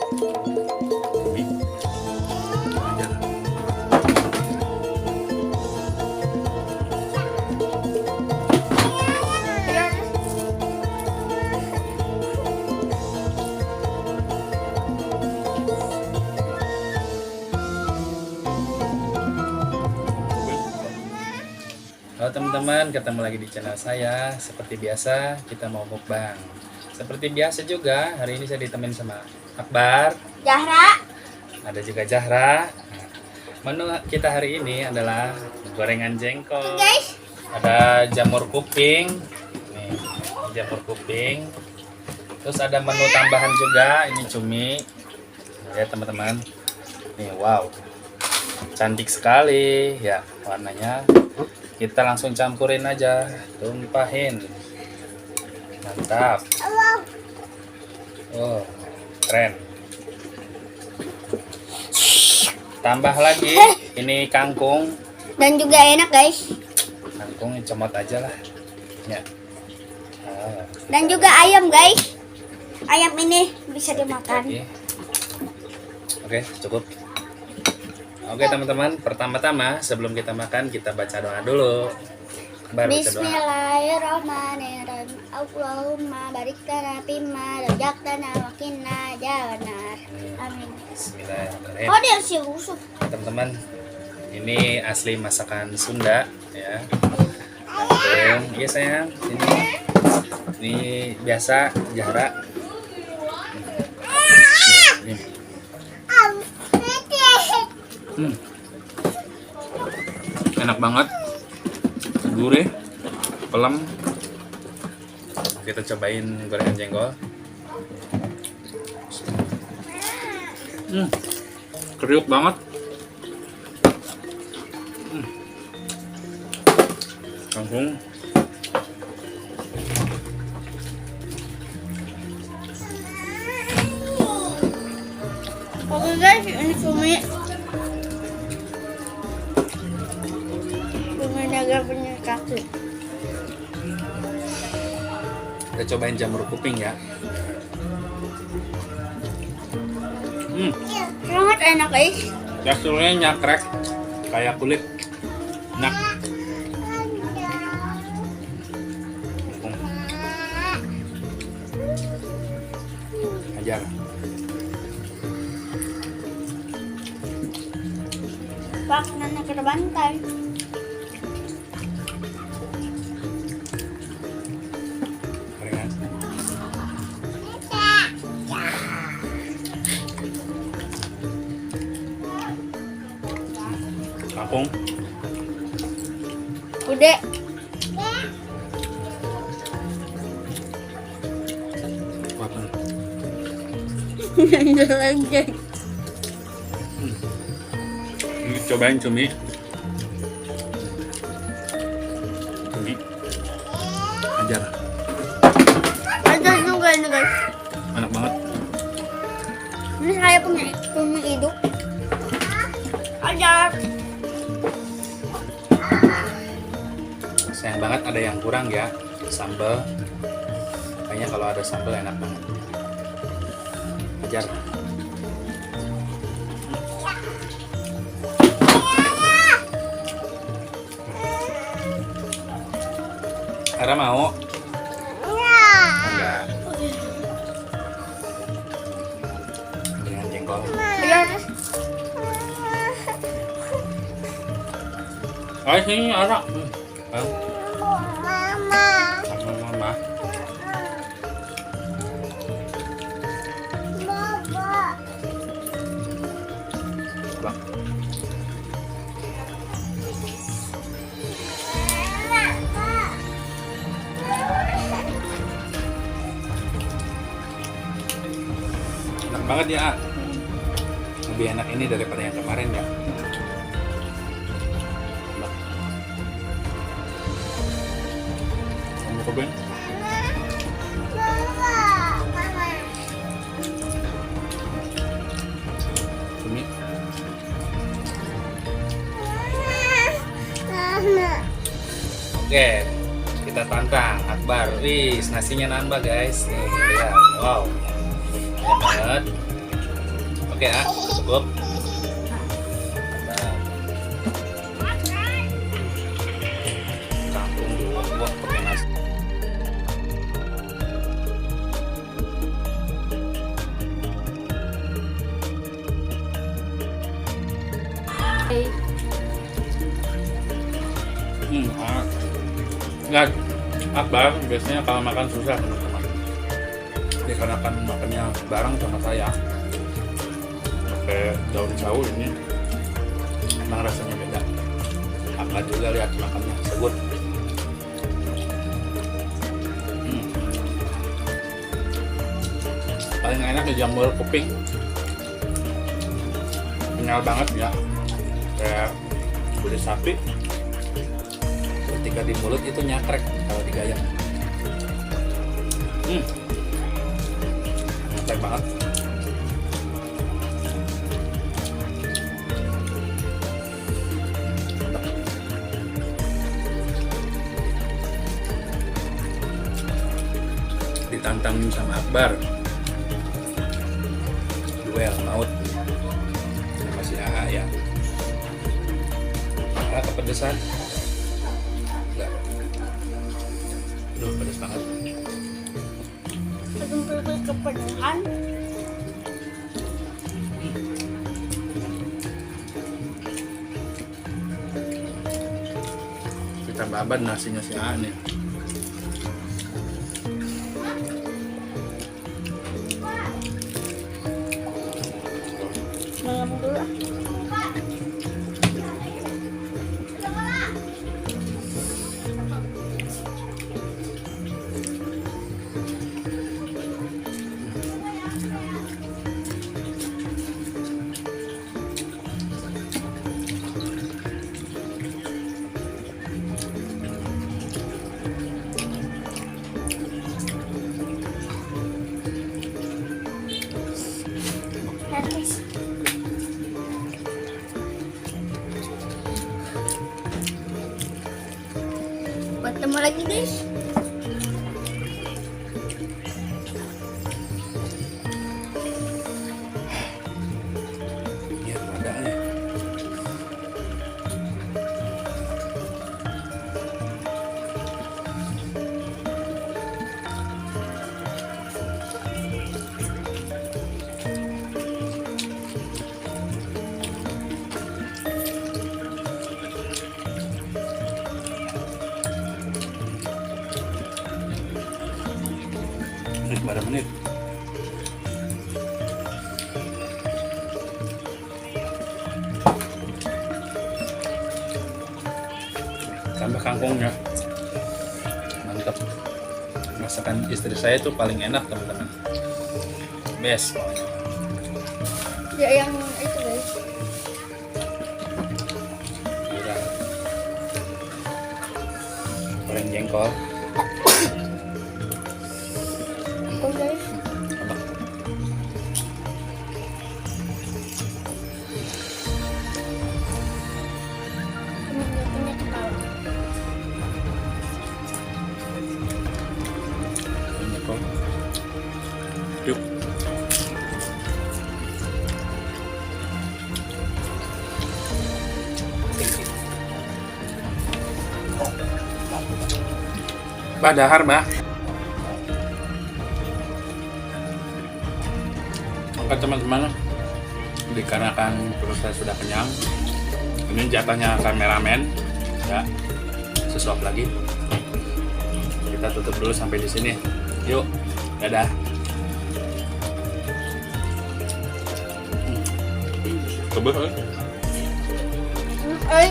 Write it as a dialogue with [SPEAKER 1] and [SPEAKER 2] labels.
[SPEAKER 1] Halo teman-teman, ketemu lagi di channel saya. Seperti biasa, kita mau mukbang. Seperti biasa juga, hari ini saya ditemenin sama Akbar,
[SPEAKER 2] Zahra,
[SPEAKER 1] ada juga Zahra. Menu kita hari ini adalah gorengan jengkol.
[SPEAKER 2] guys.
[SPEAKER 1] Ada jamur kuping. Nih, jamur kuping. Terus ada menu tambahan juga, ini cumi. Ya teman-teman. Nih, wow. Cantik sekali ya warnanya. Kita langsung campurin aja, tumpahin. Mantap. Oh, keren. Tambah lagi ini kangkung.
[SPEAKER 2] Dan juga enak guys.
[SPEAKER 1] Kangkung comot aja lah. Ya. Ah,
[SPEAKER 2] Dan juga ayam guys. Ayam ini bisa dimakan.
[SPEAKER 1] lagi. Oke, cukup. Oke teman-teman, pertama-tama sebelum kita makan kita baca doa dulu. Baru baca doa.
[SPEAKER 2] Bismillahirrahmanirrahim. Allahumma barik lana fimma razaqtana wa qina adzabannar. Amin.
[SPEAKER 1] Bismillahirrahmanirrahim.
[SPEAKER 2] Oh, dia sih rusuk.
[SPEAKER 1] Teman-teman, ini asli masakan Sunda ya. Kangkung, iya sayang. Ini biasa Zahra. Ini. Enak banget, gurih, pelem. Kita cobain gorengan jengkol. Kriuk banget. Kangkung.
[SPEAKER 2] Oke guys, ini cumi. Cumi naga punya kaki.
[SPEAKER 1] Kita cobain jamur kuping ya.
[SPEAKER 2] Sangat enak guys.
[SPEAKER 1] Teksturnya nyakrek kayak kulit. Enak. Ajar.
[SPEAKER 2] Pak, nanya ke bantai.
[SPEAKER 1] Gorengan. Kangkung.
[SPEAKER 2] Udah. Jalan guys.
[SPEAKER 1] Ini cobain cumi. Cumi. Ajar.
[SPEAKER 2] Ada juga ini guys.
[SPEAKER 1] Enak banget.
[SPEAKER 2] Ini saya punya cumi hidup. Ajar.
[SPEAKER 1] Sayang banget ada yang kurang ya, sambal. Kayaknya kalau ada sambal enak banget. Ajar. Ara mau? Enggak. Dengan jengkol.
[SPEAKER 2] Ajar.
[SPEAKER 1] Ayo sini Ara.
[SPEAKER 2] Mama.
[SPEAKER 1] Sama mama. Bang. Enak banget ya. Lebih enak ini daripada yang kemarin ya. Bang. Kamu cobain. Cumi. Oke, kita tantang Akbar. Wih, nasinya nambah guys. Nih, lihat. Wow, banyak banget. Oke ah, cukup. Kangkung dibuat pakai nasi. Enggak, Akbar biasanya kalau makan susah teman-teman. Dikarenakan makannya bareng sama saya pakai daun sawi ini, emang rasanya beda. Akbar juga lihat makannya segut. Paling enak di jambal kuping, kenyal banget ya, kayak kulit sapi. Ketika di mulut itu nyakrek kalau digayang. Nyakrek banget. Ditantangin sama Akbar, duel maut sama si AA ya. AA kepedesan. Aduh, pedas banget.
[SPEAKER 2] Betul-betul kepedesan.
[SPEAKER 1] Kita babat nasinya si A nih.
[SPEAKER 2] Malam dulu. Ketemu lagi guys.
[SPEAKER 1] Iya, ada nih. Berapa menit? Tambah kangkungnya, mantap. Masakan istri saya itu paling enak teman-teman, best.
[SPEAKER 2] Ya yang itu guys.
[SPEAKER 1] Goreng jengkol.
[SPEAKER 2] Oh guys. Punya kepala.
[SPEAKER 1] Jengkol. Yuk. Badahar, Mbak. Oke teman-teman, dikarenakan perut saya sudah kenyang, ini jatahnya kameramen, ya, sesuap lagi. Kita tutup dulu sampai di sini. Yuk, dadah.
[SPEAKER 2] Eh.